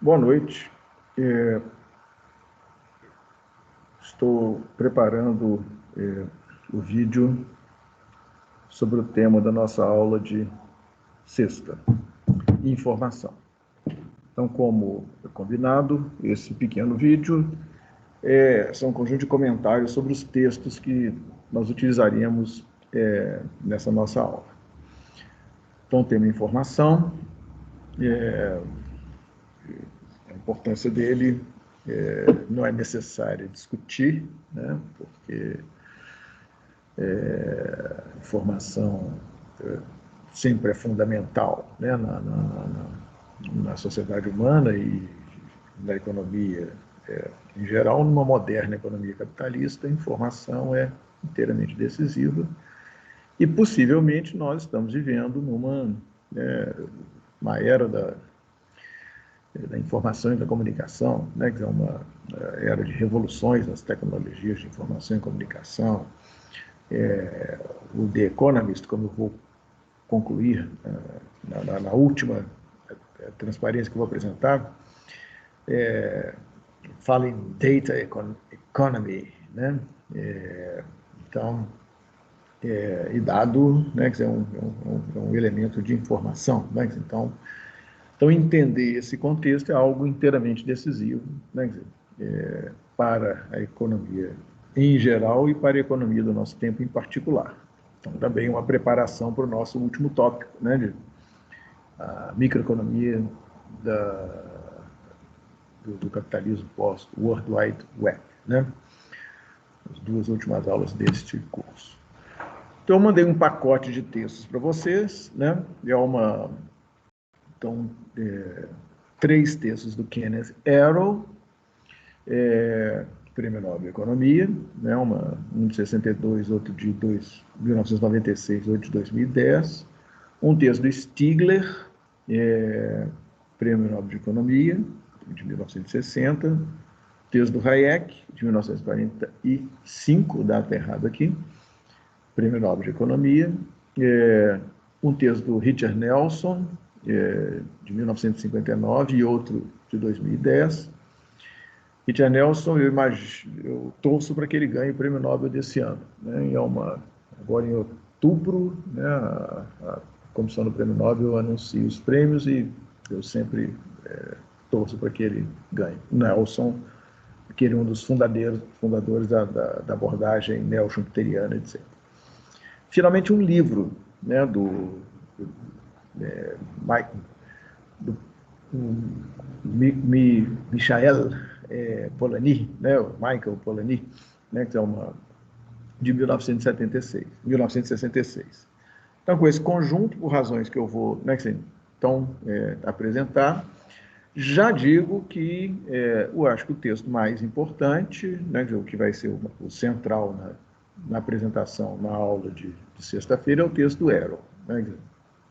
Boa noite. Estou preparando o vídeo sobre o tema da nossa aula de sexta, informação. Então, como combinado, esse pequeno vídeo são um conjunto de comentários sobre os textos que nós utilizaríamos nessa nossa aula. Então, o tema informação, a importância dele não é necessário discutir, né, porque informação sempre é fundamental, né, na sociedade humana e na economia em geral. Numa moderna economia capitalista, a informação é inteiramente decisiva e possivelmente nós estamos vivendo numa era da informação e da comunicação, né, que é uma era de revoluções nas tecnologias de informação e comunicação. O The Economist, como eu vou concluir na última transparência que eu vou apresentar, fala em data economy, né? Então, e dado, né, que é um elemento de informação, né? Então, entender esse contexto é algo inteiramente decisivo, né, para a economia em geral e para a economia do nosso tempo em particular. Então, também uma preparação para o nosso último tópico, né, a microeconomia do capitalismo pós-World Wide Web, né? As duas últimas aulas deste curso. Então, eu mandei um pacote de textos para vocês, né? Então, 3 textos do Kenneth Arrow, Prêmio Nobel de Economia, né? Um de 62, outro de 1996, outro de 2010. Um texto do Stigler, Prêmio Nobel de Economia, de 1960. Texto do Hayek, de 1945, data errada aqui, Prêmio Nobel de Economia. Um texto do Richard Nelson, de 1959, e outro de 2010. Richard Nelson, eu torço para que ele ganhe o Prêmio Nobel desse ano, né? E agora em outubro, né, a Comissão do Prêmio Nobel anuncia os prêmios e eu sempre torço para que ele ganhe. Nelson, que ele é um dos fundadores da abordagem neo-schumpeteriana, etc. Finalmente, um livro, né, do Michael Polanyi, né, Michael Polanyi, né, que é de 1966. Então, com esse conjunto, por razões que eu vou, né, apresentar, já digo que eu acho que o texto mais importante, né, o que vai ser o central na apresentação, na aula de sexta-feira, é o texto do Arrow, né,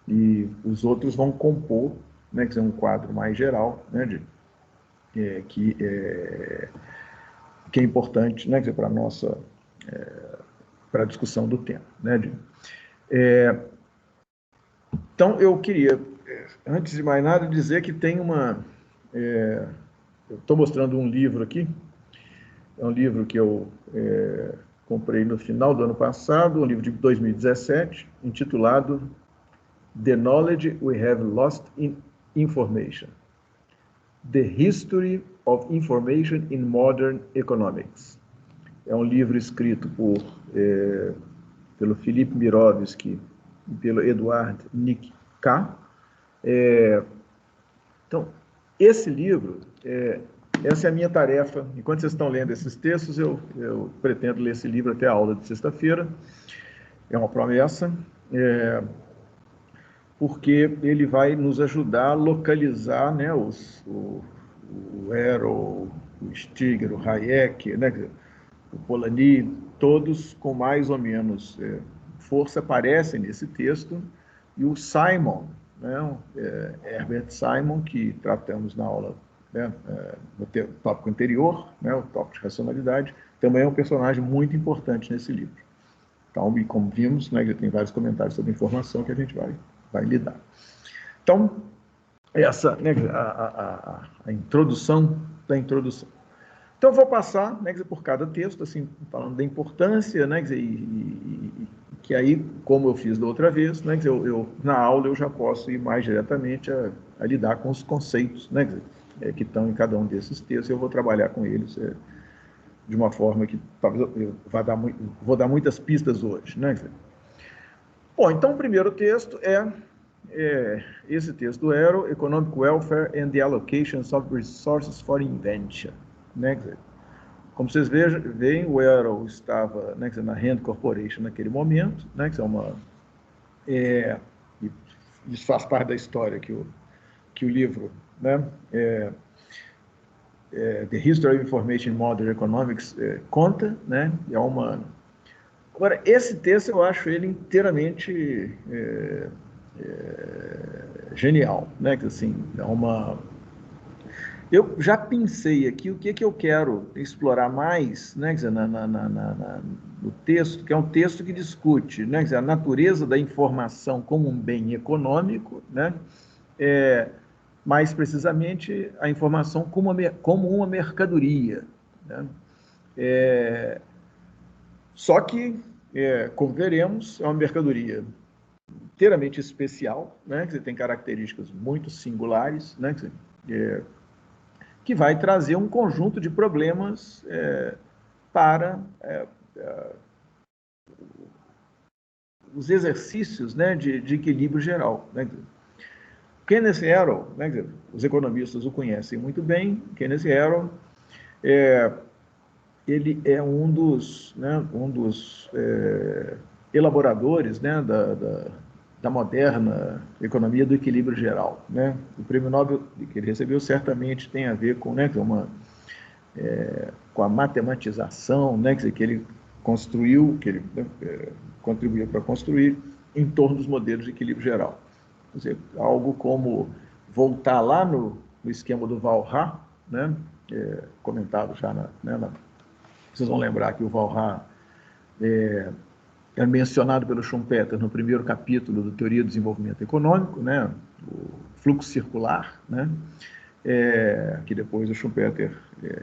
e os outros vão compor, né, que é um quadro mais geral, né, que é importante, né, para a discussão do tema, né. Então, eu queria, antes de mais nada, dizer que tem eu estou mostrando um livro aqui, é um livro que eu comprei no final do ano passado, um livro de 2017, intitulado The Knowledge We Have Lost in Information: The History of Information in Modern Economics. É um livro escrito pelo Philippe Mirovski e pelo Eduard Nick K. Então, esse livro, essa é a minha tarefa. Enquanto vocês estão lendo esses textos, eu pretendo ler esse livro até a aula de sexta-feira. É uma promessa, porque ele vai nos ajudar a localizar, né, o Arrow, o Stigler, o Hayek, né, o Polanyi, todos com mais ou menos força aparecem nesse texto, e o Simon, né, Herbert Simon, que tratamos na aula, né, no tópico anterior, né, o tópico de racionalidade, também é um personagem muito importante nesse livro. Então, e como vimos, né, ele tem vários comentários sobre informação que a gente vai lidar. Então, essa, né, a introdução da introdução. Então, eu vou passar, né, por cada texto, assim, falando da importância, né, que aí, como eu fiz da outra vez, né, na aula eu já posso ir mais diretamente a lidar com os conceitos, né, que estão em cada um desses textos, eu vou trabalhar com eles de uma forma que talvez eu vou dar muitas pistas hoje, né. Bom, então o primeiro texto é esse texto do Arrow, Economic Welfare and the Allocations of Resources for Invention, né. Como vocês veem, o Arrow estava, né, na Rand Corporation naquele momento, né, que é uma... isso faz parte da história que o livro, né, The History of Information Modern Economics, conta, né, é uma... Agora, esse texto eu acho ele inteiramente genial, né, que assim, é uma... Eu já pensei aqui o que eu quero explorar mais, né, quer dizer, no texto, que é um texto que discute, né, quer dizer, a natureza da informação como um bem econômico, né, mais precisamente a informação como uma mercadoria, né. Só que, como veremos, é uma mercadoria inteiramente especial, né, que tem características muito singulares, né, que vai trazer um conjunto de problemas para os exercícios, né, de equilíbrio geral, né. Kenneth Arrow, né, os economistas o conhecem muito bem. Kenneth Arrow ele é um dos elaboradores, né, da moderna economia do equilíbrio geral, né. O prêmio Nobel que ele recebeu certamente tem a ver com, né, com a matematização, né, que ele construiu, que ele contribuiu para construir em torno dos modelos de equilíbrio geral. Quer dizer, algo como voltar lá no esquema do Walras, né, comentado já vocês vão lembrar que o Walras é mencionado pelo Schumpeter no primeiro capítulo do Teoria do Desenvolvimento Econômico, né, o fluxo circular, né, que depois o Schumpeter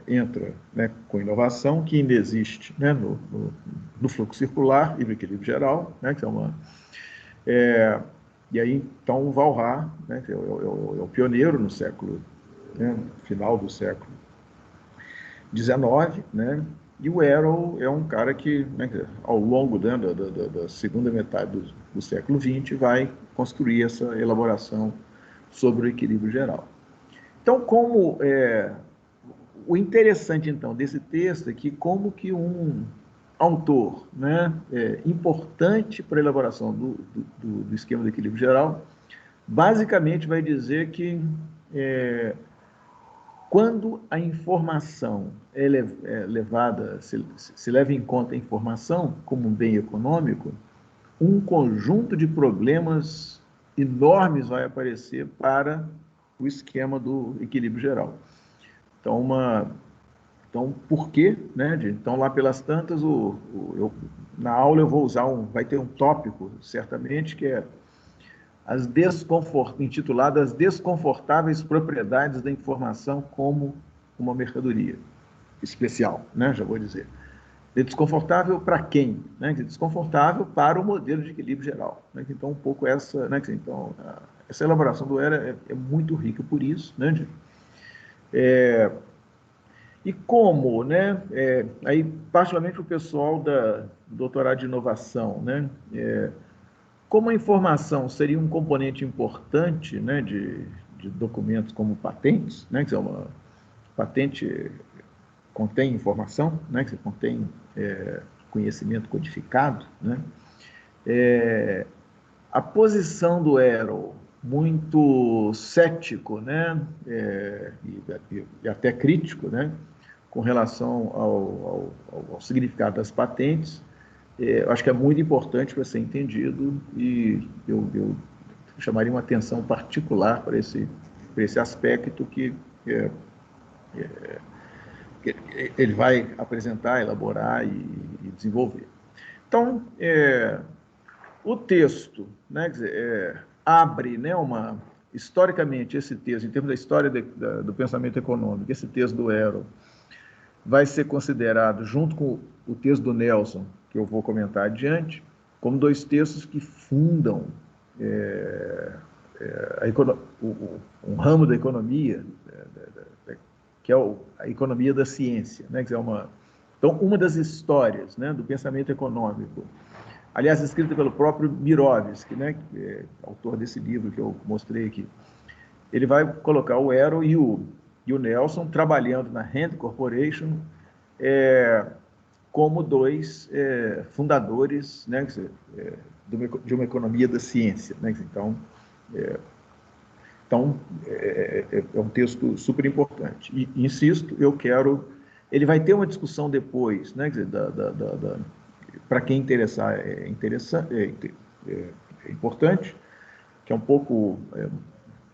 entra, né, com inovação, que ainda existe, né, no fluxo circular e no equilíbrio geral, né, que é uma... e aí, então, o Walras, né, que é o pioneiro no século, né, final do século XIX, né, e o Arrow é um cara que, né, ao longo da segunda metade do século XX, vai construir essa elaboração sobre o equilíbrio geral. Então, o interessante, então, desse texto é que como que um autor, né, importante para a elaboração do esquema do equilíbrio geral, basicamente vai dizer que quando a informação é levada, se leva em conta a informação como um bem econômico, um conjunto de problemas enormes vai aparecer para o esquema do equilíbrio geral. Então, por quê? Né? Então, lá pelas tantas, na aula eu vou usar vai ter um tópico, certamente, que é intitulado As Desconfortáveis Propriedades da Informação como uma Mercadoria Especial, né? Já vou dizer. É desconfortável para quem? Né? Desconfortável para o modelo de equilíbrio geral. Né? Então, um pouco essa... Né? Então, essa elaboração do ERA é muito rica por isso, né? E como, né? Aí, particularmente o pessoal do doutorado de inovação, né? Como a informação seria um componente importante, né, de documentos como patentes, né, que é uma patente contém informação, né, que contém conhecimento codificado, né, a posição do Arrow muito cético, né, e até crítico, né, com relação ao significado das patentes, eu acho que é muito importante para ser entendido e eu chamaria uma atenção particular para esse aspecto que ele vai apresentar, elaborar e desenvolver. Então, o texto, né, quer dizer, abre, né, historicamente, esse texto, em termos da história do pensamento econômico, esse texto do Arrow vai ser considerado, junto com o texto do Nelson, que eu vou comentar adiante, como dois textos que fundam um ramo da economia, que é a economia da ciência, né? Que é então, uma das histórias, né, do pensamento econômico, aliás, escrita pelo próprio Mirovski, né, que é autor desse livro que eu mostrei aqui, ele vai colocar o Arrow e o Nelson trabalhando na Rand Corporation como dois fundadores, né, de uma economia da ciência, né? Então, é um texto super importante. E, insisto, ele vai ter uma discussão depois, né? Para quem interessar, é importante, que é um pouco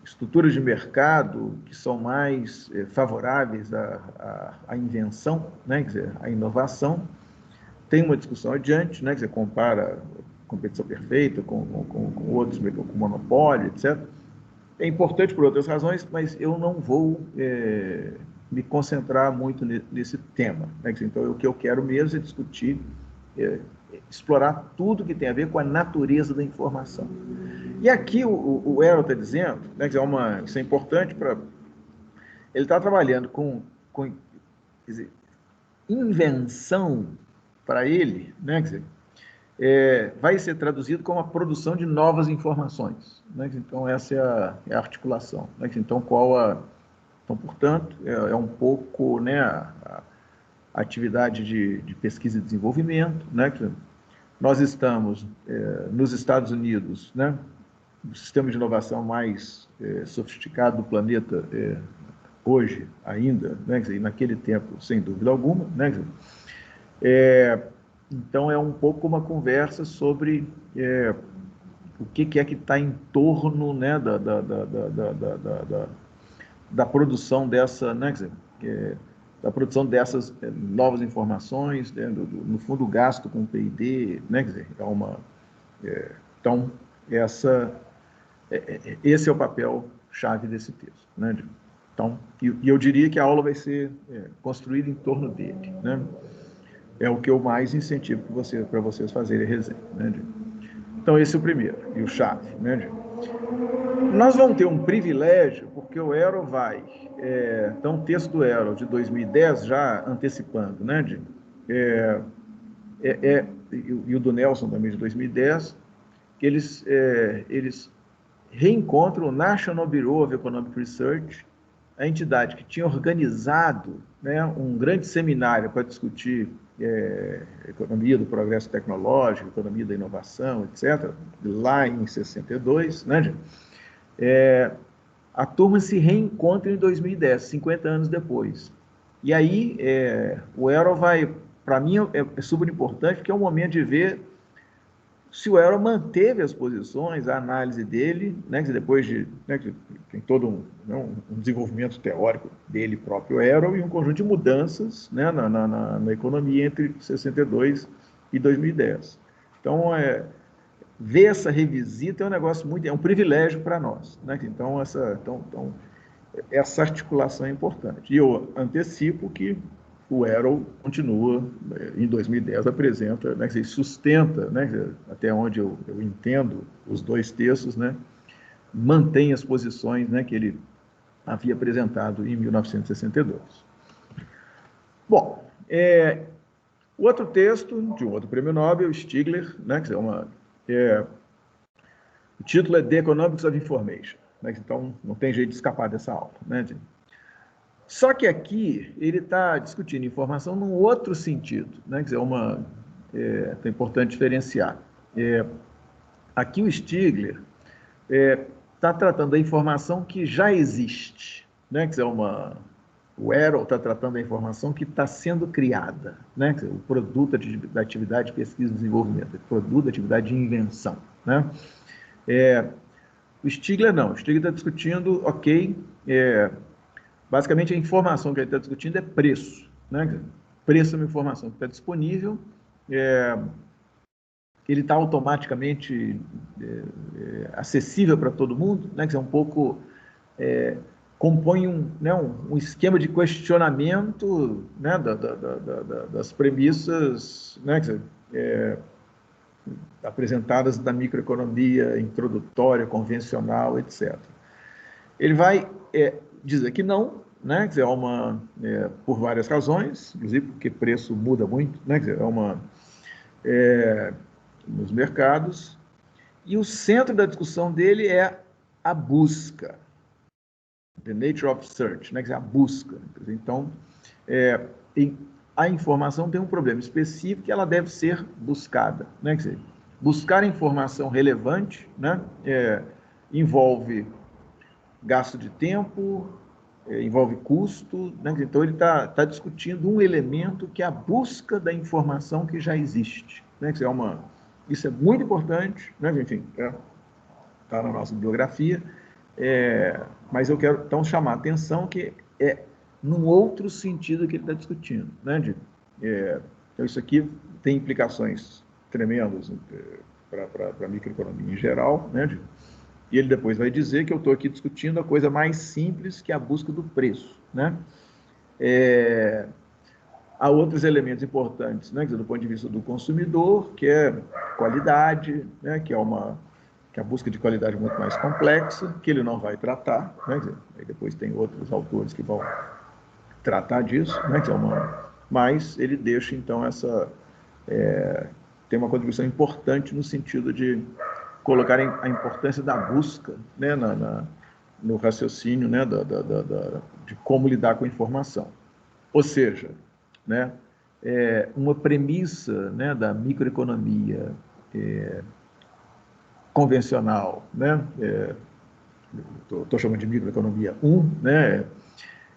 estruturas de mercado que são mais favoráveis à invenção, né? À inovação. Tem uma discussão adiante, né? Compara competição perfeita com outros, com monopólio, etc. É importante por outras razões, mas eu não vou me concentrar muito nesse tema, né? Então, o que eu quero mesmo é discutir, explorar tudo que tem a ver com a natureza da informação. E aqui o Arrow está dizendo, né, isso é importante para... Ele está trabalhando com quer dizer, invenção para ele, né, quer dizer, vai ser traduzido como a produção de novas informações, né? Então, essa é a articulação, né? Então, então, portanto, é um pouco, né, a atividade de pesquisa e desenvolvimento, né? Nós estamos nos Estados Unidos, né, o sistema de inovação mais sofisticado do planeta hoje ainda, né? E naquele tempo, sem dúvida alguma, né? Então, é um pouco uma conversa sobre o que é que está em torno, né, da produção dessa, né, da produção dessas novas informações, né, no fundo, o gasto com o P&D, né, então, esse é o papel-chave desse texto, né? Então, e eu diria que a aula vai ser construída em torno dele, né? É o que eu mais incentivo para vocês fazerem a resenha, né? Então, esse é o primeiro, e o chave, né? Nós vamos ter um privilégio, porque o Arrow então, o texto do Arrow de 2010, já antecipando, né? E o do Nelson também de 2010, que eles reencontram o National Bureau of Economic Research, a entidade que tinha organizado, né, um grande seminário para discutir economia do progresso tecnológico, economia da inovação, etc., lá em 62, né? A turma se reencontra em 2010, 50 anos depois. E aí, o Arrow para mim, é super importante, porque é um momento de ver se o Arrow manteve as posições, a análise dele, né, que depois tem todo um desenvolvimento teórico dele próprio, Arrow, e um conjunto de mudanças, né, na economia entre 62 e 2010. Então, ver essa revisita é um negócio é um privilégio para nós, né? Então, essa articulação é importante. E eu antecipo que o Arrow continua, em 2010, apresenta, né, sustenta, né, até onde eu entendo os dois textos, né, mantém as posições, né, que ele havia apresentado em 1962. Bom, o outro texto, de um outro prêmio Nobel, Stigler, né, o título é The Economics of Information, né, então não tem jeito de escapar dessa aula, né? Só que aqui ele está discutindo informação num outro sentido, né? Quer dizer, é importante diferenciar. Aqui o Stigler está tratando da informação que já existe, né? Quer dizer, o Arrow está tratando da informação que está sendo criada, né? Quer dizer, o produto da atividade de pesquisa e desenvolvimento, o produto da atividade de invenção, né? O Stigler não, o Stigler está discutindo, basicamente, a informação que ele está discutindo é preço, né? Preço é uma informação que está disponível, ele está automaticamente acessível para todo mundo, né? Quer dizer, um pouco compõe um esquema de questionamento, né, das premissas, né, quer dizer, apresentadas da microeconomia introdutória, convencional, etc. Ele vai dizer que não, né, quer dizer, por várias razões, inclusive porque preço muda muito, né, quer dizer, nos mercados, e o centro da discussão dele é a busca, the nature of search, né, quer dizer, a busca. Então, a informação tem um problema específico que ela deve ser buscada, né, quer dizer, buscar informação relevante, né, envolve gasto de tempo, envolve custo, né? Então ele está discutindo um elemento que é a busca da informação que já existe, né? Isso é muito importante, né? Enfim, está na nossa bibliografia, mas eu quero então chamar a atenção que é num outro sentido que ele está discutindo, né? Então isso aqui tem implicações tremendas para a microeconomia em geral, né? E ele depois vai dizer que eu estou aqui discutindo a coisa mais simples, que é a busca do preço, né? Há outros elementos importantes, né, do ponto de vista do consumidor, que é qualidade, né, que é a busca de qualidade muito mais complexa, que ele não vai tratar, né, aí depois tem outros autores que vão tratar disso, né, mas ele deixa, então, tem uma contribuição importante no sentido de colocar a importância da busca, né, no raciocínio, né, de como lidar com a informação. Ou seja, né, uma premissa, né, da microeconomia convencional, né, estou chamando de microeconomia 1, né,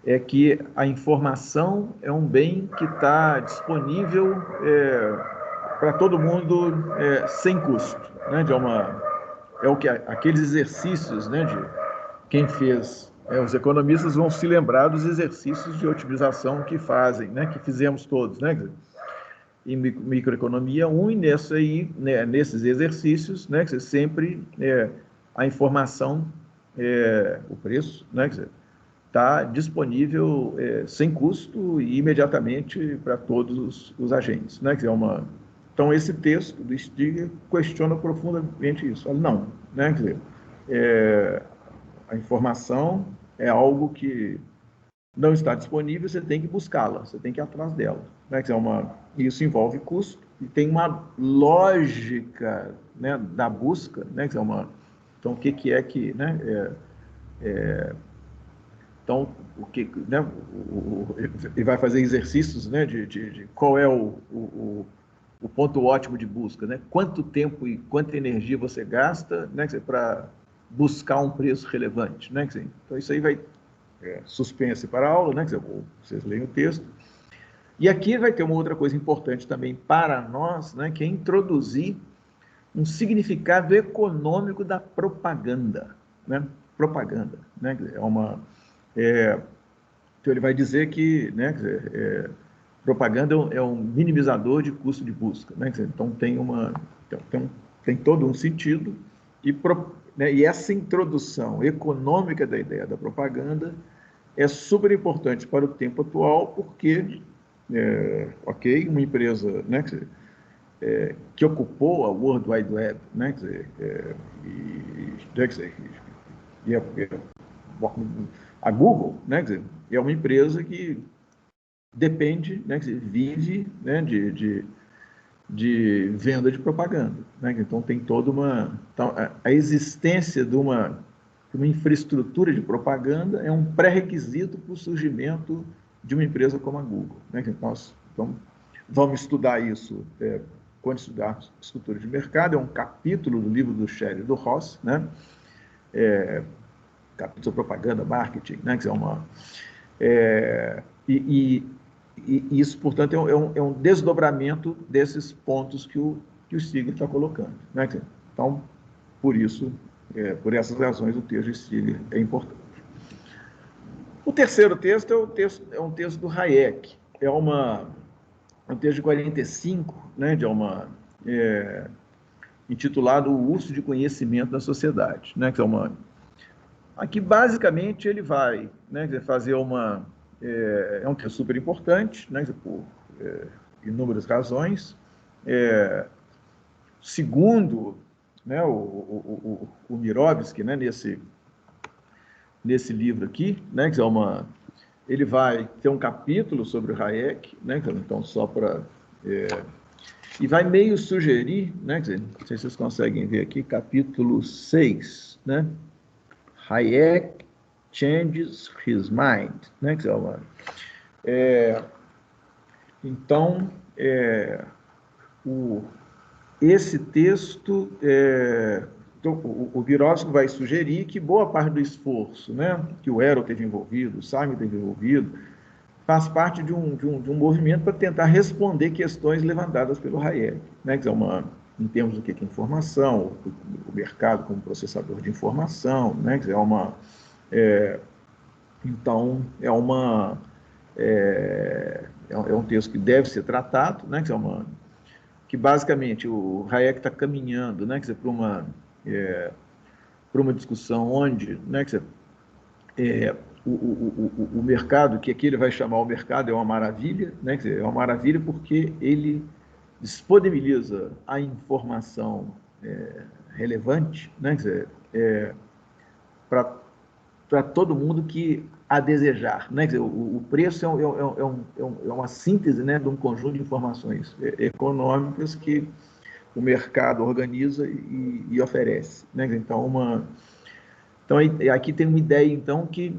é que a informação é um bem que está disponível para todo mundo sem custo, né, é o que aqueles exercícios, né, de quem fez, os economistas vão se lembrar dos exercícios de otimização que fazem, né, que fizemos todos, né, em microeconomia 1, e nesses exercícios, né, que sempre a informação, o preço, né, está disponível sem custo e imediatamente para todos os agentes, né, então esse texto do Stigler questiona profundamente isso. Fala, não, né, quer dizer, a informação é algo que não está disponível, você tem que buscá-la, você tem que ir atrás dela, né? Isso envolve custo e tem uma lógica, né, da busca, né? Então, o que é que, né? Então, né? Ele vai fazer exercícios, né? De qual é o ponto ótimo de busca, né? Quanto tempo e quanta energia você gasta, né? Para buscar um preço relevante, né? Então, isso aí vai suspense para a aula, né? Vocês leem o texto. E aqui vai ter uma outra coisa importante também para nós, né? Que é introduzir um significado econômico da propaganda, né? Propaganda, né? Então ele vai dizer que, né? Propaganda é um minimizador de custo de busca, né? Então tem todo um sentido né, e essa introdução econômica da ideia da propaganda é super importante para o tempo atual, porque, uma empresa, né, que ocupou a World Wide Web, né, a Google, né, é uma empresa que depende, né, vive, né, de venda de propaganda, né? Então tem toda então, a existência de uma infraestrutura de propaganda é um pré-requisito para o surgimento de uma empresa como a Google, né? Nós vamos estudar isso quando estudarmos estrutura de mercado, é um capítulo do livro do Scherer e do Ross, né? Capítulo sobre propaganda, marketing, né? E isso, portanto, é um desdobramento desses pontos que o Stigler está colocando, né? Então, por isso, por essas razões, o texto de Stigler é importante. O terceiro texto é um texto do Hayek, um texto de 45, né? intitulado O Uso de Conhecimento na Sociedade, né, que é uma... Aqui, basicamente, ele vai, né, fazer uma... É um texto super importante, né, por inúmeras razões. Segundo, né, o Mirovski, né, nesse livro aqui, né, que é ele vai ter um capítulo sobre o Hayek, né, então só para... e vai meio sugerir, né, quer dizer, não sei se vocês conseguem ver aqui, capítulo 6, né, Hayek changes his mind, né, quer dizer, então, esse texto, então, o Mirovski vai sugerir que boa parte do esforço, né, que o Errol teve envolvido, o Simon teve envolvido, faz parte de um movimento para tentar responder questões levantadas pelo Hayek, né, que é em termos do que é informação, o mercado como processador de informação, né, que então é um texto que deve ser tratado, né, que basicamente o Hayek está caminhando, né, para uma discussão onde, né, o mercado, que aqui ele vai chamar o mercado, é uma maravilha, né, quer dizer, é uma maravilha porque ele disponibiliza a informação relevante, né, quer dizer, para todo mundo que a desejar, né? Quer dizer, o preço é uma síntese, né, de um conjunto de informações econômicas que o mercado organiza e oferece, né? Então, aqui tem uma ideia então que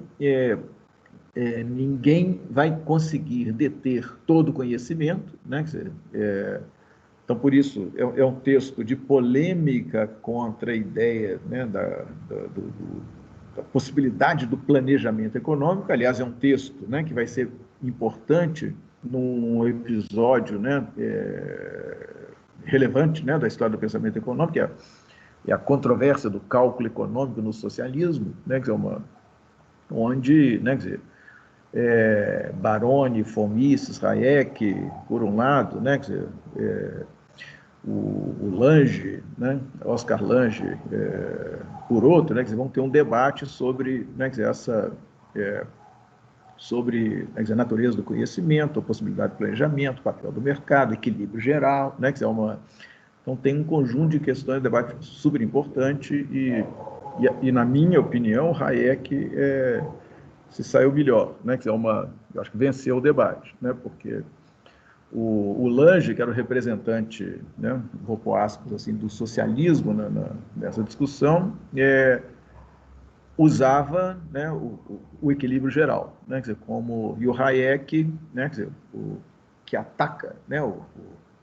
ninguém vai conseguir deter todo o conhecimento, né? Quer dizer, então, por isso, é um texto de polêmica contra a ideia, né, da possibilidade do planejamento econômico. Aliás, é um texto, né, que vai ser importante num episódio, né, relevante, né, da história do pensamento econômico, que é a controvérsia do cálculo econômico no socialismo, né, que é onde, né, quer dizer, Baroni, Fomises, Hayek, por um lado, né, quer dizer, o Lange, né, Oscar Lange, por outro, né, que vão ter um debate sobre, né, sobre, né, a natureza do conhecimento, a possibilidade de planejamento, o papel do mercado, equilíbrio geral, né, que então tem um conjunto de questões de debate super importante e na minha opinião, Hayek se saiu melhor, né, que eu acho que venceu o debate, né, porque o Lange, que era o representante, né, vou pôr aspas assim, do socialismo nessa discussão, usava, né, o equilíbrio geral, né, quer dizer, e o Hayek, né, quer dizer, que ataca, né, o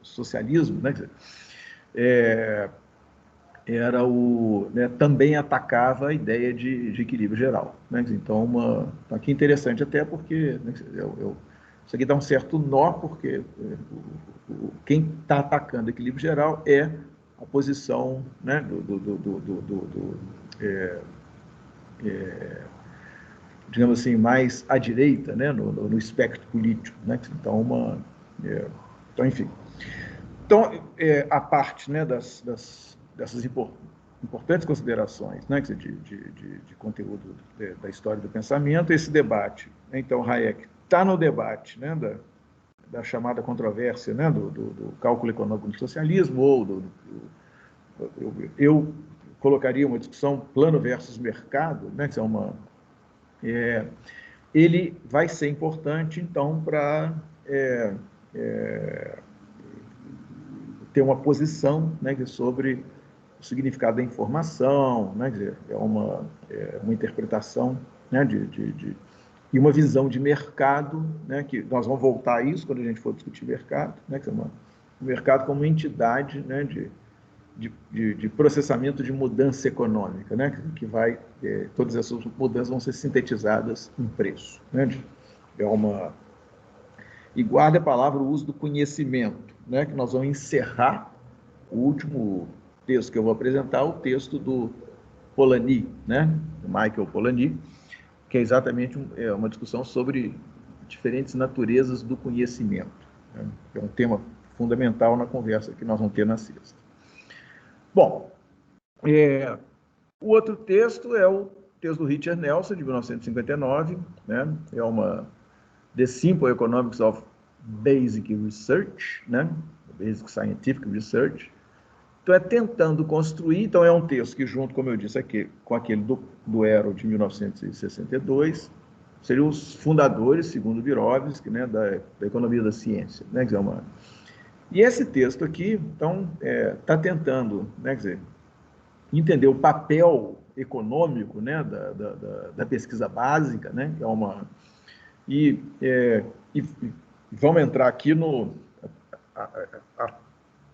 socialismo, né, quer dizer, né, também atacava a ideia de equilíbrio geral, né, dizer, então aqui é interessante até porque, né, isso aqui dá um certo nó, porque quem está atacando o equilíbrio geral é a posição, né, digamos assim, mais à direita, né, no espectro político, né? Então, enfim. Então, a parte, né, dessas importantes considerações, né, de conteúdo da história do pensamento, esse debate, né, então Hayek está no debate, né, da chamada controvérsia, né, do cálculo econômico do socialismo, ou eu colocaria uma discussão plano versus mercado, né, que ele vai ser importante, então, para ter uma posição, né, sobre o significado da informação, né, quer dizer, uma interpretação, né, e uma visão de mercado, né, que nós vamos voltar a isso quando a gente for discutir mercado, né, que o mercado como entidade, né, de processamento de mudança econômica, né, que todas essas mudanças vão ser sintetizadas em preço, né, e guarda a palavra o uso do conhecimento, né, que nós vamos encerrar o último texto que eu vou apresentar, o texto do Polanyi, né, do Michael Polanyi, que é exatamente uma discussão sobre diferentes naturezas do conhecimento, né, que é um tema fundamental na conversa que nós vamos ter na sexta. Bom, o outro texto é o texto do Richard Nelson, de 1959, né? É uma The Simple Economics of Basic Research, né? Basic Scientific Research. Então, é tentando construir, então é um texto que, junto, como eu disse aqui, com aquele do Arrow, de 1962, seriam os fundadores, segundo Vygotsky, né, da economia da ciência, né? Quer dizer, E esse texto aqui, então, está tentando, né, quer dizer, entender o papel econômico, né, da pesquisa básica, né, que é uma... E vamos entrar aqui no...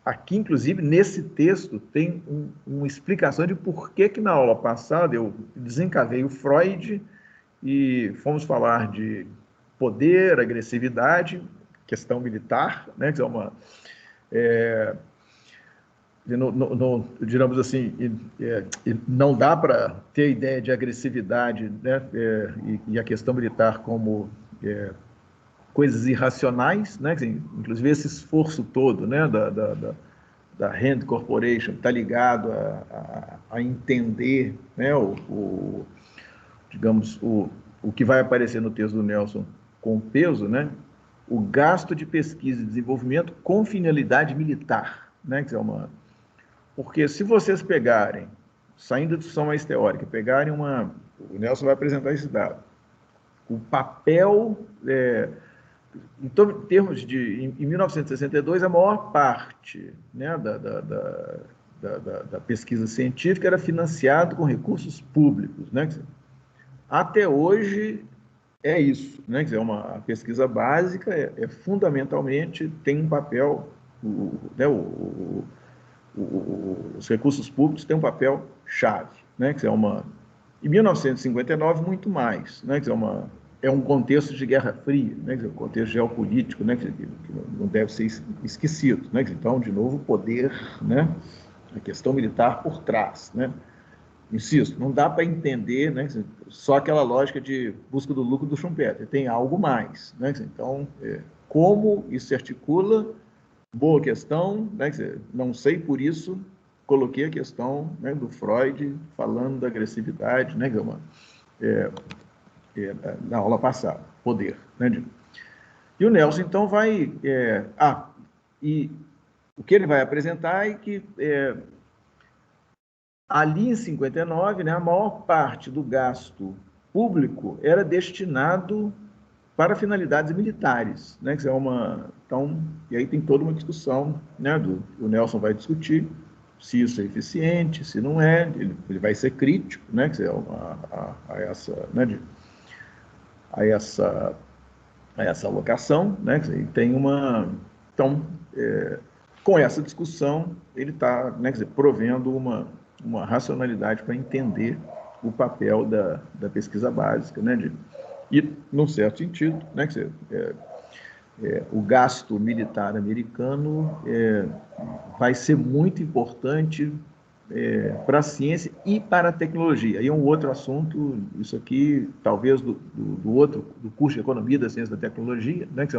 Aqui, inclusive, nesse texto, tem uma explicação de por que na aula passada eu desencavei o Freud e fomos falar de poder, agressividade, questão militar, né, que é uma... digamos assim, não dá para ter ideia de agressividade, né, e a questão militar como coisas irracionais, né, inclusive esse esforço todo, né, da Rand Corporation está ligado a entender, né, digamos, o que vai aparecer no texto do Nelson com peso, né, o gasto de pesquisa e desenvolvimento com finalidade militar, né, que é uma... Porque se vocês pegarem, saindo da discussão mais teórica, pegarem o Nelson vai apresentar esse dado, o papel, em termos de, em 1962, a maior parte, né, da pesquisa científica era financiada com recursos públicos, né? Até hoje é isso, né? Quer dizer, a pesquisa básica fundamentalmente tem um papel, né, os recursos públicos têm um papel chave, né? Que é em 1959 muito mais, né? Que é um contexto de Guerra Fria, né? Um contexto geopolítico, né? Que não deve ser esquecido, né? Então, de novo, o poder, né? A questão militar por trás, né? Insisto, não dá para entender, né? Só aquela lógica de busca do lucro do Schumpeter, tem algo mais, né? Então, como isso se articula? Boa questão, né? Não sei, por isso coloquei a questão, né, do Freud falando da agressividade, né, Gama? Na aula passada, poder, né? E o Nelson, então, vai... e o que ele vai apresentar é que ali em 59, né, a maior parte do gasto público era destinado para finalidades militares, né? Que é então, e aí tem toda uma discussão, né? O Nelson vai discutir se isso é eficiente, se não é, ele vai ser crítico, né? Que é a essa, né? A essa alocação, né? E tem então, com essa discussão, ele está, né, quer dizer, provendo uma racionalidade para entender o papel da pesquisa básica, né? E, num certo sentido, né, quer dizer, o gasto militar americano vai ser muito importante para a ciência e para a tecnologia. E é um outro assunto, isso aqui, talvez do curso de Economia da Ciência e da Tecnologia, né, que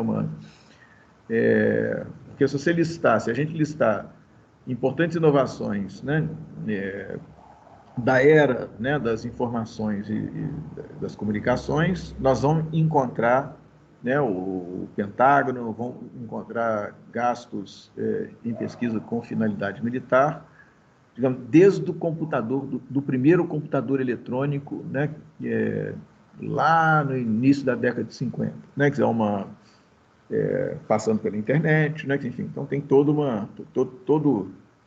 porque se a gente listar importantes inovações, né, da era, né, das informações e das comunicações, nós vamos encontrar, né, o Pentágono, vamos encontrar gastos em pesquisa com finalidade militar, digamos, desde o computador, do primeiro computador eletrônico, né, lá no início da década de 50, né, que é passando pela internet, né, enfim, então tem todo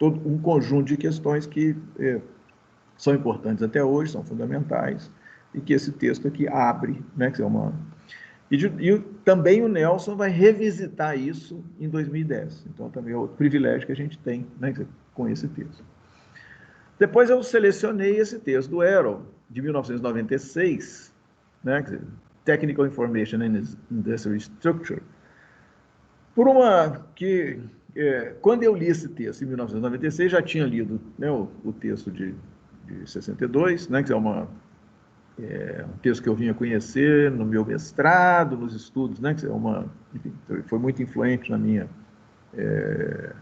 um conjunto de questões que são importantes até hoje, são fundamentais, e que esse texto aqui abre, né, que e também o Nelson vai revisitar isso em 2010. Então, também é outro privilégio que a gente tem, né, com esse texto. Depois eu selecionei esse texto do Arrow, de 1996, né, quer dizer, Technical Information and Industrial Structure, por quando eu li esse texto em 1996, já tinha lido, né, o texto de 62, né, que é um texto que eu vinha conhecer no meu mestrado, nos estudos, né, que enfim, foi muito influente na minha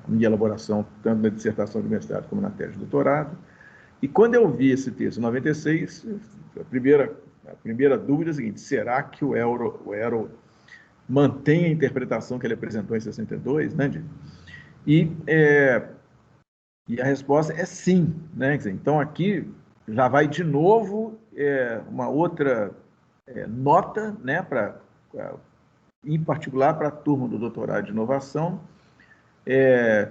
minha elaboração, tanto na dissertação de mestrado como na tese de doutorado. E quando eu vi esse texto em 96, a primeira dúvida é a seguinte: será que o Arrow mantém a interpretação que ele apresentou em 62, né? E a resposta é sim, né? Então aqui já vai de novo uma outra nota, né? Em particular para a turma do doutorado de inovação,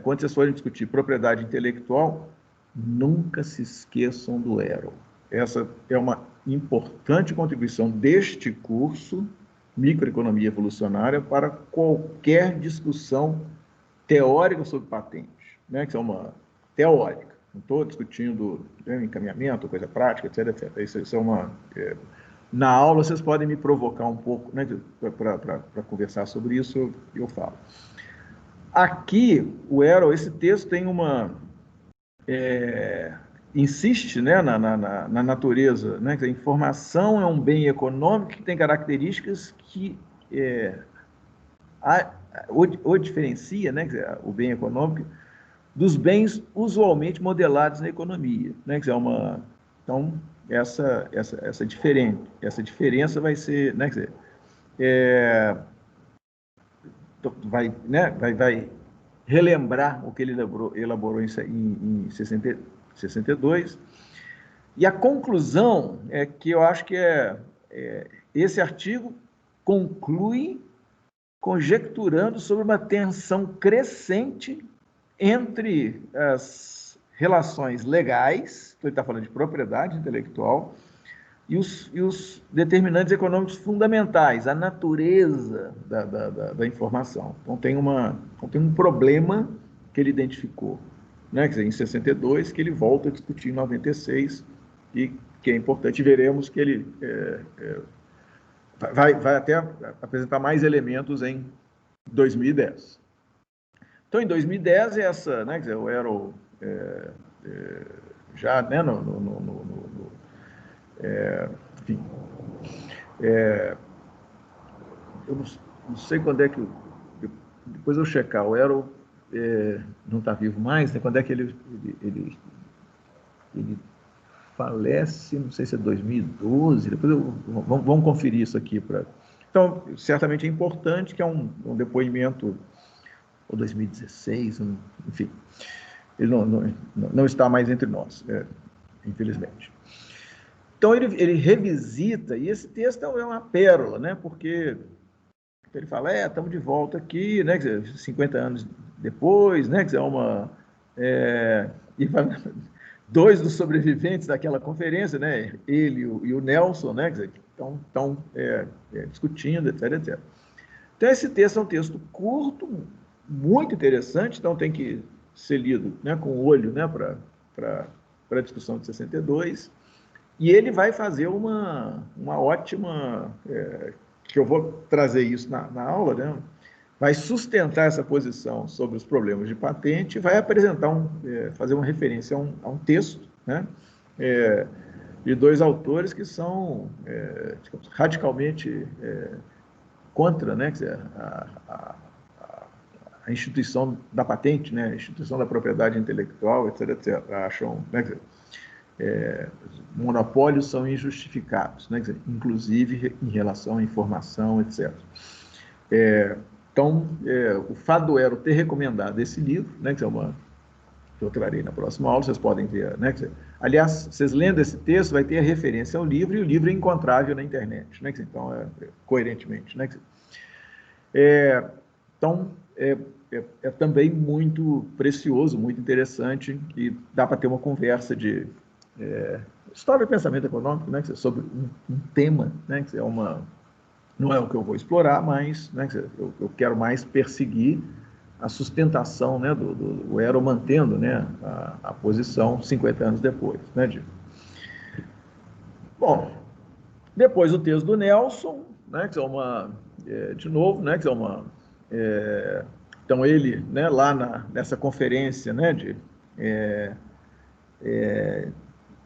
quando vocês forem discutir propriedade intelectual, nunca se esqueçam do Arrow. Essa é uma importante contribuição deste curso, Microeconomia Evolucionária, para qualquer discussão teórica sobre patente, né? Que é uma teórica. Não estou discutindo encaminhamento, coisa prática, etc, etc. Isso é uma... Na aula, vocês podem me provocar um pouco, né, para conversar sobre isso, eu falo. Aqui, o Arrow, esse texto tem insiste, né, na natureza, né, que a informação é um bem econômico que tem características que o diferencia, né, o bem econômico, dos bens usualmente modelados na economia, né, que é então essa diferença vai ser, né, quer dizer, vai relembrar o que ele elaborou em 62. E a conclusão é que eu acho que esse artigo conclui conjecturando sobre uma tensão crescente entre as relações legais, então ele está falando de propriedade intelectual, e os determinantes econômicos fundamentais, a natureza da informação. Então tem um problema que ele identificou, né, quer dizer, em 62, que ele volta a discutir em 96, e que é importante, veremos que ele vai até apresentar mais elementos em 2010. Então, em 2010, né, quer dizer, o Arrow já, né, enfim, eu não sei quando é que, depois eu checar, o Arrow não está vivo mais, né, quando é que ele falece, não sei se é 2012, depois vamos conferir isso aqui. Então, certamente é importante, que é um depoimento, ou 2016, enfim, ele não está mais entre nós, infelizmente. Então, ele revisita, e esse texto é uma pérola, né? Porque ele fala, estamos de volta aqui, né? Quer dizer, 50 anos depois, né? Quer dizer, e dois dos sobreviventes daquela conferência, né? Ele e o Nelson, né? Quer dizer, estão discutindo, etc, etc. Então, esse texto é um texto curto, muito interessante, então tem que ser lido, né, com o olho, né, para a discussão de 62, e ele vai fazer uma ótima, que eu vou trazer isso na aula, né, vai sustentar essa posição sobre os problemas de patente, e vai apresentar, fazer uma referência a um texto, né, de dois autores que são digamos, radicalmente contra, né, quer dizer, a instituição da patente, né, a instituição da propriedade intelectual, etc, etc, acham, né, quer dizer, monopólios são injustificados, né, quer dizer, inclusive em relação à informação, etc. Então, o fato do Arrow ter recomendado esse livro, né, que eu trarei na próxima aula, vocês podem ver, né, quer dizer, aliás, vocês lendo esse texto, vai ter a referência ao livro, e o livro é encontrável na internet, né, quer dizer, então, coerentemente, né, quer dizer, então, é também muito precioso, muito interessante, e dá para ter uma conversa de história e pensamento econômico, né, sobre um tema, né, que não é o que eu vou explorar, mas, né, eu quero mais perseguir a sustentação, né, do Arrow mantendo, né, a posição 50 anos depois, né, Bom, depois o texto do Nelson, né, que é de novo, né, que é então ele, né, lá nessa conferência, né,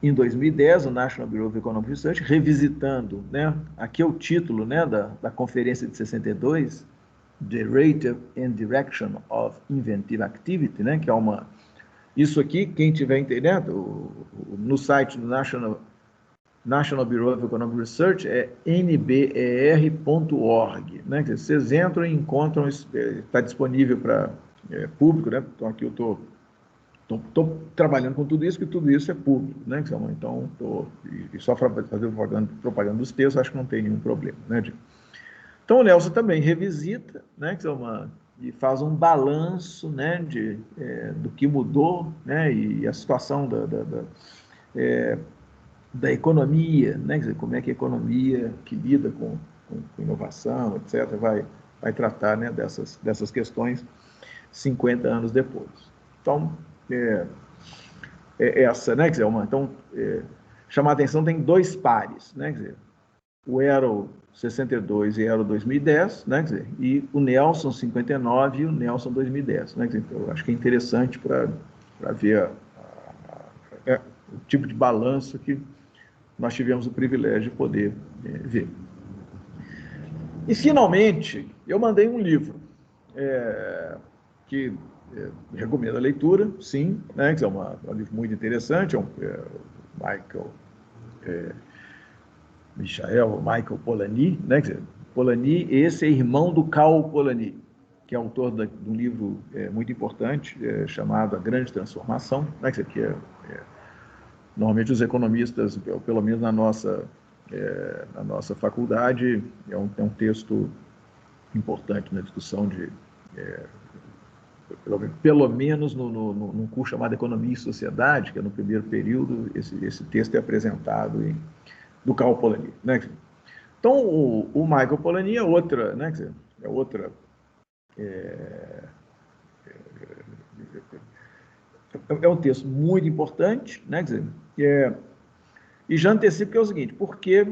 em 2010, o National Bureau of Economic Research, revisitando, né, aqui é o título, né, da conferência de 62, the rate and direction of inventive activity, né, que é uma... Isso aqui, quem tiver entendendo, no site do National Bureau of Economic Research é nber.org, né? Vocês entram e encontram, está disponível para público, né? Então aqui eu estou trabalhando com tudo isso, porque tudo isso é público, né? Então, e só para fazer propaganda dos textos, acho que não tem nenhum problema, né? Então o Nelson também revisita, né? E faz um balanço, né? Do que mudou, né? E a situação da economia, né? Quer dizer, como é que a economia que lida com inovação, etc., vai tratar, né, dessas questões 50 anos depois. Então, essa, né, quer dizer, então, chamar a atenção, tem dois pares, né, quer dizer, o Aero 62 e o Aero 2010, né, quer dizer, e o Nelson 59 e o Nelson 2010, né, quer dizer, então, eu acho que é interessante para ver o tipo de balanço que nós tivemos o privilégio de poder ver. E, finalmente, eu mandei um livro que recomendo a leitura, sim, né, que é um livro muito interessante, Michael Polanyi, né, quer dizer, Polanyi, esse é irmão do Cal Polanyi, que é autor de um livro muito importante, chamado A Grande Transformação, né, que normalmente os economistas, pelo menos na nossa faculdade, é um texto importante na discussão pelo menos num curso chamado Economia e Sociedade, que é no primeiro período, esse texto é apresentado do Cal Polanyi, né? Então, o Michael Polanyi é outra, né? É outra... É um texto muito importante, né? Quer dizer, e já antecipo que é o seguinte, porque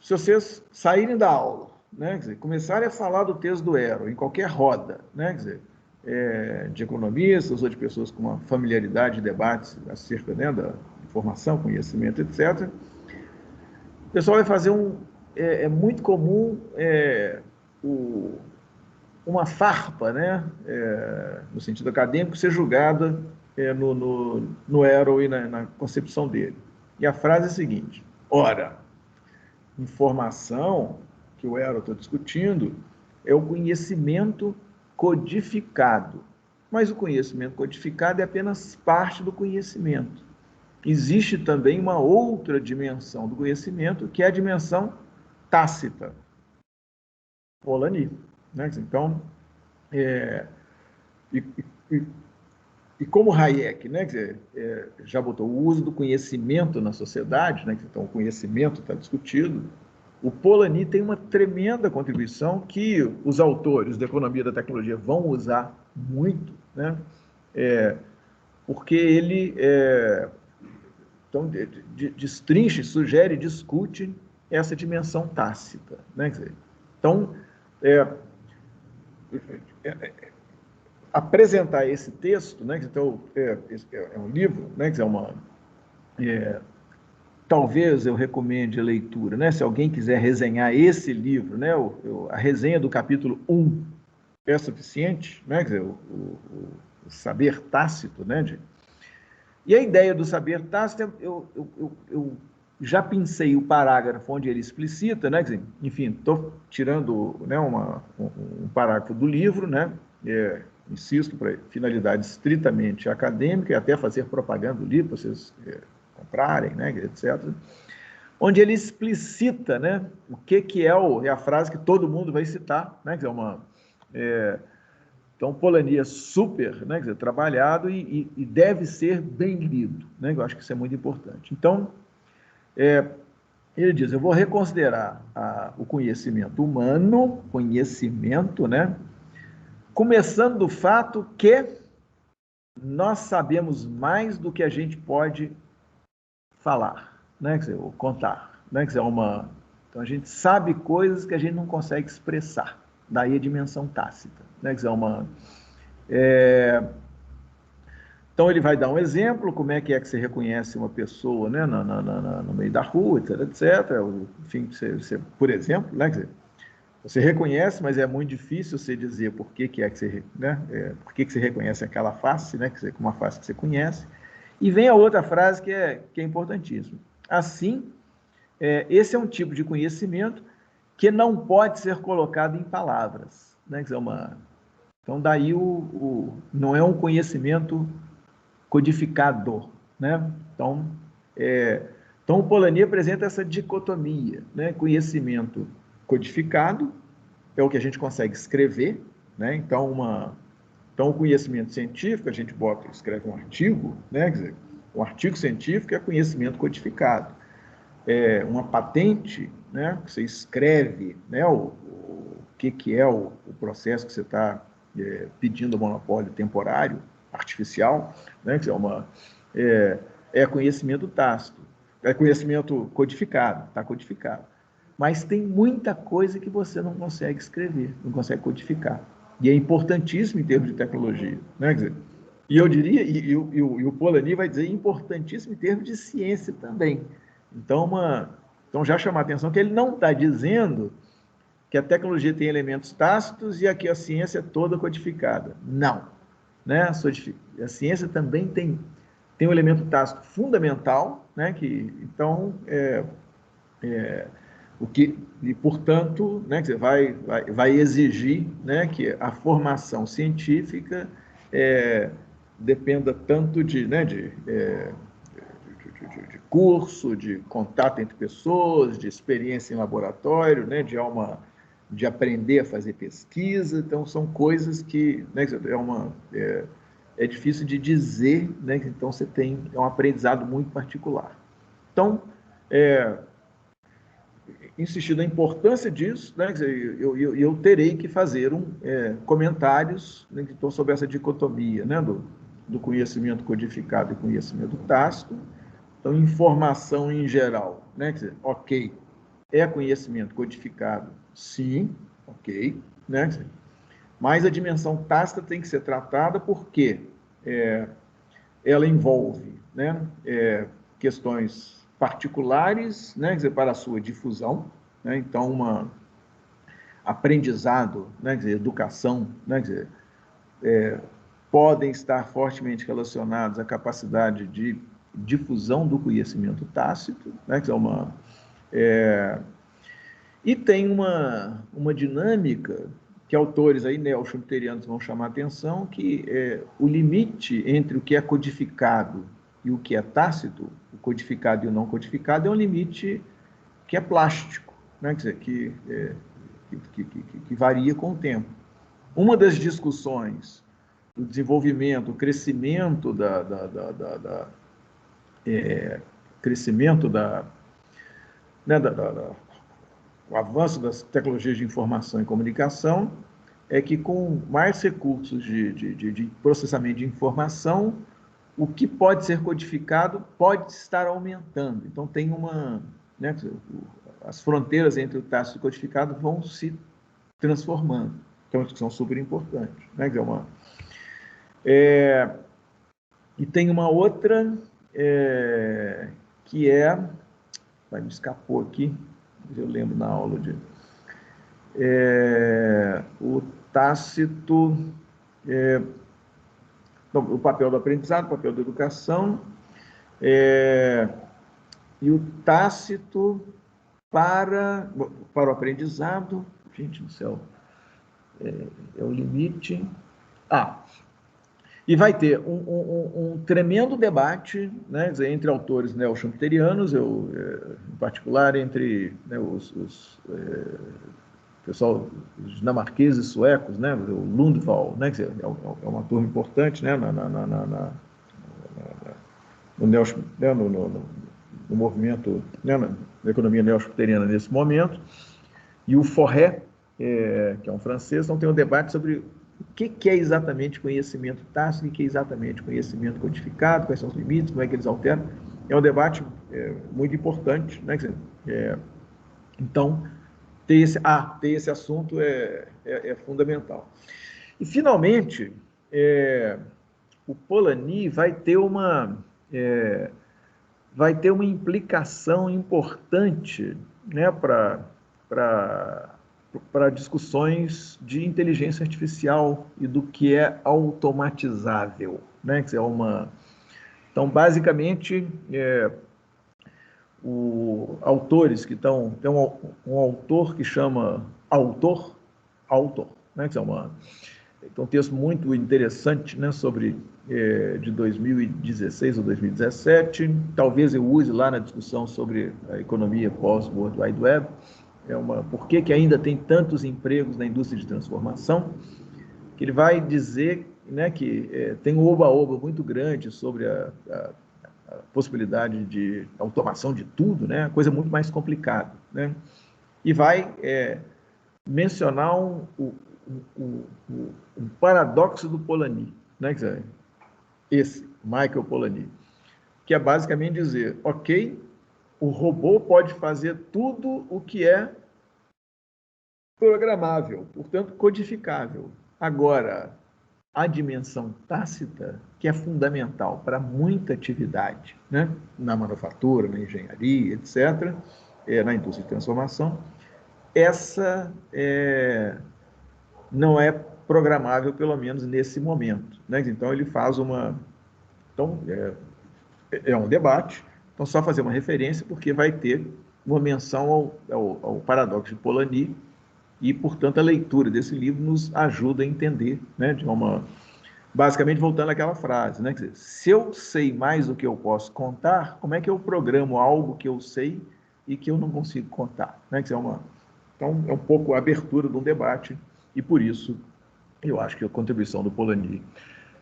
se vocês saírem da aula, né, quer dizer, começarem a falar do texto do Aero em qualquer roda, né, quer dizer, de economistas ou de pessoas com uma familiaridade de debates acerca, né, da informação, conhecimento, etc., o pessoal vai fazer é muito comum uma farpa, né, no sentido acadêmico, ser julgada no Aero e na concepção dele. E a frase é a seguinte: ora, informação que o Aero está discutindo é o conhecimento codificado. Mas o conhecimento codificado é apenas parte do conhecimento. Existe também uma outra dimensão do conhecimento, que é a dimensão tácita. Polanyi, né? Então, e como Hayek, né, já botou o uso do conhecimento na sociedade, né, então o conhecimento está discutido, o Polanyi tem uma tremenda contribuição que os autores da economia da tecnologia vão usar muito, né, porque ele então, destrincha, sugere, discute essa dimensão tácita, né, então, apresentar esse texto, né? Então, é um livro, né? Talvez eu recomende a leitura, né? Se alguém quiser resenhar esse livro, né? A resenha do capítulo 1 é suficiente, né? Quer dizer, o saber tácito, né? E a ideia do saber tácito, eu já pensei o parágrafo onde ele explicita, né? Quer dizer, enfim, estou tirando, né, um parágrafo do livro, né? Insisto, para finalidade estritamente acadêmica, e até fazer propaganda do livro, para vocês comprarem, né, etc., onde ele explicita, né, o que é a frase que todo mundo vai citar, né, que então, Polanyi é super, né, quer dizer, trabalhado e deve ser bem lido, né, eu acho que isso é muito importante. Então, ele diz, eu vou reconsiderar o conhecimento humano, né, começando do fato que nós sabemos mais do que a gente pode falar, né? Quer dizer, ou contar, né? Quer dizer, então a gente sabe coisas que a gente não consegue expressar, daí a dimensão tácita, né? Quer dizer, então ele vai dar um exemplo, como é que você reconhece uma pessoa, né, no meio da rua, etc, etc. Enfim, por exemplo, né? Quer dizer, Você reconhece, mas é muito difícil você dizer por que é que você, né? Por que você reconhece aquela face, né? Com uma face que você conhece. E vem a outra frase que é importantíssima. Assim, esse é um tipo de conhecimento que não pode ser colocado em palavras, né? Então, daí não é um conhecimento codificado, né? Então o Polanyi apresenta essa dicotomia, né? Conhecimento codificado é o que a gente consegue escrever, né? Então o conhecimento científico, a gente escreve um artigo, né? Quer dizer, um artigo científico é conhecimento codificado. Uma patente, né? Você escreve, né? O que é o processo que você está pedindo monopólio temporário, artificial, né? Que é conhecimento tácito, é conhecimento codificado, está codificado. Mas tem muita coisa que você não consegue escrever, não consegue codificar. E é importantíssimo em termos de tecnologia, né? Quer dizer, e eu diria, e o Polanyi vai dizer, importantíssimo em termos de ciência também. Então já chamar a atenção que ele não está dizendo que a tecnologia tem elementos tácitos e aqui a ciência é toda codificada. Não. Né? A ciência também tem um elemento tácito fundamental, né? E portanto, né, que vai exigir, né, que a formação científica dependa tanto de curso, de contato entre pessoas, de experiência em laboratório, né, de aprender a fazer pesquisa. Então, são coisas que, né, é difícil de dizer, né, então você tem um aprendizado muito particular. Então, insistir na importância disso, né, eu terei que fazer comentários, né, sobre essa dicotomia, né, do conhecimento codificado e conhecimento tácito. Então, informação em geral, né? Quer dizer, ok, é conhecimento codificado, sim, ok, né? Mas a dimensão tácita tem que ser tratada porque ela envolve, né, questões particulares, né? Quer dizer, para a sua difusão, né? Então, aprendizado, né? Quer dizer, educação, né? Quer dizer, podem estar fortemente relacionados à capacidade de difusão do conhecimento tácito, né? Que e tem uma dinâmica que autores aí neo-schumpeterianos vão chamar a atenção, que o limite entre o que é codificado e o que é tácito, o codificado e o não codificado, é um limite que é plástico, né? Quer dizer, que varia com o tempo. Uma das discussões do desenvolvimento, o crescimento né, o avanço das tecnologias de informação e comunicação é que com mais recursos de processamento de informação, o que pode ser codificado pode estar aumentando. Então tem né, as fronteiras entre o tácito e o codificado vão se transformando. Então, é uma discussão super importante, né? E tem uma outra que vai me escapou aqui, eu lembro na aula o tácito, o papel do aprendizado, o papel da educação, e o tácito para o aprendizado, gente do céu, é o limite. E vai ter um tremendo debate, né, entre autores neo-schumpeterianos, em particular entre, né, pessoal dinamarqueses e suecos, né, o Lundvall, né, que é uma turma importante, né, no movimento, né, na economia neo-schumpeteriana nesse momento, e o Forret, que é um francês. Então tem um debate sobre o que é exatamente conhecimento tácito, o que é exatamente conhecimento codificado, quais são os limites, como é que eles alteram. É um debate muito importante, né? Então, ter esse assunto é fundamental. E, finalmente, o Polanyi vai ter uma implicação importante, né, para para discussões de inteligência artificial e do que é automatizável, né? Quer dizer, então, basicamente, autores que estão... Tem um autor que chama Autor, né? Quer dizer, um texto muito interessante, né, sobre de 2016 ou 2017. Talvez eu use lá na discussão sobre a economia pós-World Wide Web. Por que ainda tem tantos empregos na indústria de transformação, que ele vai dizer, né, que tem um oba-oba muito grande sobre a possibilidade de automação de tudo, né, coisa muito mais complicada, né, e vai mencionar um paradoxo do Polanyi, né, quer dizer, esse, Michael Polanyi, que é basicamente dizer, ok, o robô pode fazer tudo o que é programável, portanto, codificável. Agora, a dimensão tácita, que é fundamental para muita atividade, né? Na manufatura, na engenharia, etc., na indústria de transformação, essa não é programável, pelo menos nesse momento, né? Então, ele faz Então, é um debate, então só fazer uma referência, porque vai ter uma menção ao paradoxo de Polanyi, e, portanto, a leitura desse livro nos ajuda a entender, né, basicamente voltando àquela frase, né, quer dizer, se eu sei mais do que eu posso contar, como é que eu programo algo que eu sei e que eu não consigo contar, né, quer dizer, então é um pouco a abertura de um debate, e por isso eu acho que a contribuição do Polanyi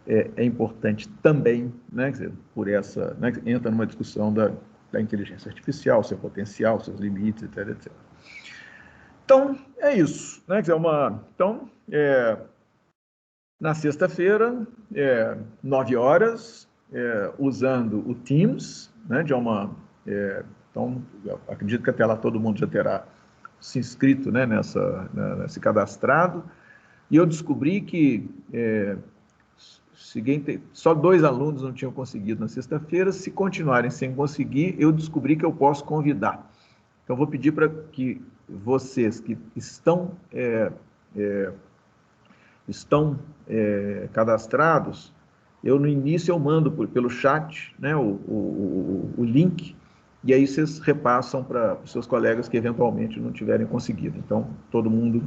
é importante também, né, quer dizer, por essa, né, entra numa discussão da inteligência artificial, seu potencial, seus limites, etc, etc. Então, é isso, né? Quer dizer, então, na sexta-feira, 9 horas, usando o Teams, né? Então, acredito que até lá todo mundo já terá se inscrito, né? Se cadastrado. E eu descobri que só 2 alunos não tinham conseguido na sexta-feira. Se continuarem sem conseguir, eu descobri que eu posso convidar. Então, vou pedir para que vocês que estão cadastrados, no início eu mando pelo chat, né, o link, e aí vocês repassam para os seus colegas que eventualmente não tiverem conseguido. Então, todo mundo,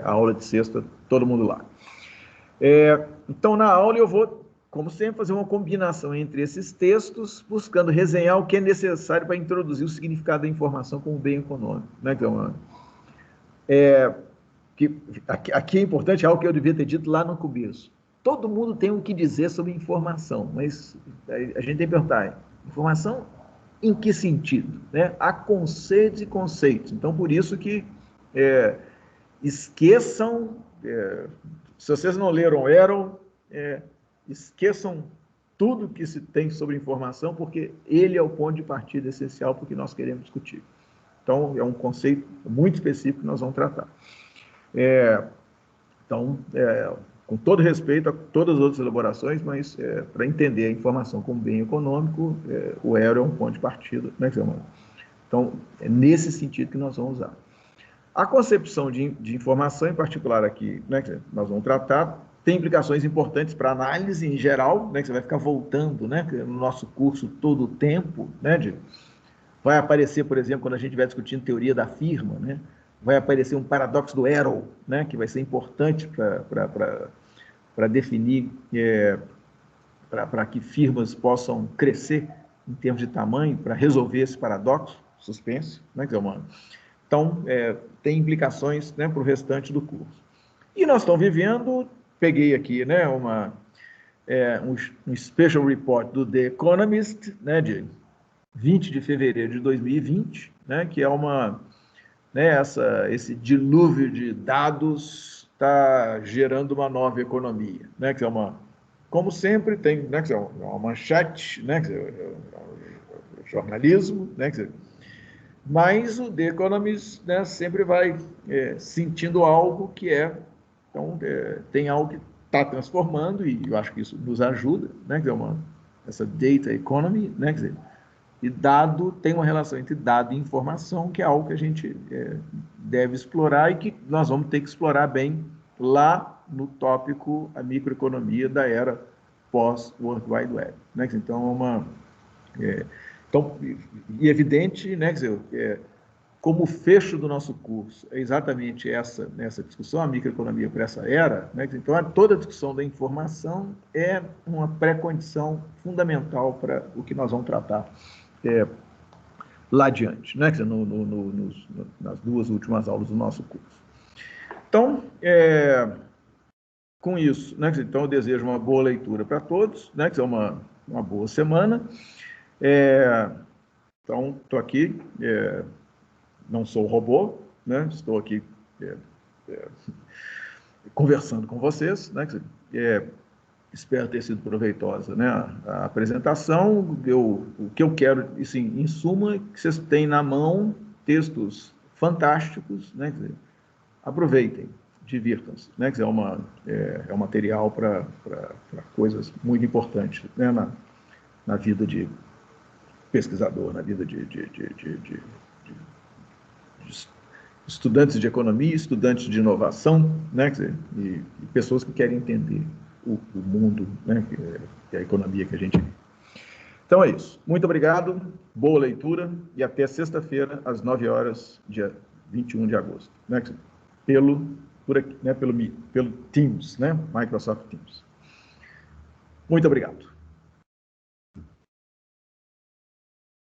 a aula de sexta, todo mundo lá. Então, na aula eu vou, como sempre, fazer uma combinação entre esses textos, buscando resenhar o que é necessário para introduzir o significado da informação como bem econômico, né? Então, aqui é importante algo que eu devia ter dito lá no começo. Todo mundo tem o que dizer sobre informação, mas a gente tem que perguntar, informação em que sentido? Né? Há conceitos e conceitos. Então, por isso que esqueçam, se vocês não leram Arrow, esqueçam tudo que se tem sobre informação, porque ele é o ponto de partida essencial para o que nós queremos discutir. Então, é um conceito muito específico que nós vamos tratar. Então, com todo respeito a todas as outras elaborações, mas para entender a informação como bem econômico, o Arrow é um ponto de partida, né? Então, é nesse sentido que nós vamos usar. A concepção de informação, em particular aqui, né, que nós vamos tratar, tem implicações importantes para análise em geral, né, que você vai ficar voltando, né, no nosso curso todo o tempo, né, vai aparecer, por exemplo, quando a gente estiver discutindo teoria da firma, né, vai aparecer um paradoxo do Arrow, né, que vai ser importante para definir, para que firmas possam crescer em termos de tamanho, para resolver esse paradoxo, suspense, né, que é Então, tem implicações, né, para o restante do curso. E nós estamos vivendo, peguei aqui, né, um special report do The Economist, né, de 20 de fevereiro de 2020, né, que é esse dilúvio de dados está gerando uma nova economia, né, que como sempre, tem, né, que é uma manchete, né, que é jornalismo, né, que mas o The Economist, né, sempre vai sentindo algo que então, tem algo que está transformando, e eu acho que isso nos ajuda, né, que é essa data economy, né, quer dizer, E dado tem uma relação entre dado e informação, que é algo que a gente deve explorar e que nós vamos ter que explorar bem lá no tópico a microeconomia da era pós-World Wide Web. Né? Então, e evidente, né, quer dizer, como o fecho do nosso curso é exatamente nessa discussão, a microeconomia para essa era, né, então toda a discussão da informação é uma pré-condição fundamental para o que nós vamos tratar lá adiante, né, quer dizer, nas duas últimas aulas do nosso curso. Então, com isso, né, quer dizer, então eu desejo uma boa leitura para todos, né, quer dizer, uma boa semana. Então, estou aqui, não sou robô, né? Estou aqui conversando com vocês, né? Espero ter sido proveitosa, né? A apresentação, o que eu quero, assim, em suma, que vocês têm na mão textos fantásticos, né? Aproveitem, divirtam-se, né? É um material para coisas muito importantes, né? Na vida de pesquisador, na vida de estudantes de economia, estudantes de inovação, né, e pessoas que querem entender o mundo, né, que é a economia que a gente vive. Então é isso. Muito obrigado, boa leitura e até sexta-feira, às 9 horas, dia 21 de agosto. Né, por aqui, né, pelo Teams, né, Microsoft Teams. Muito obrigado.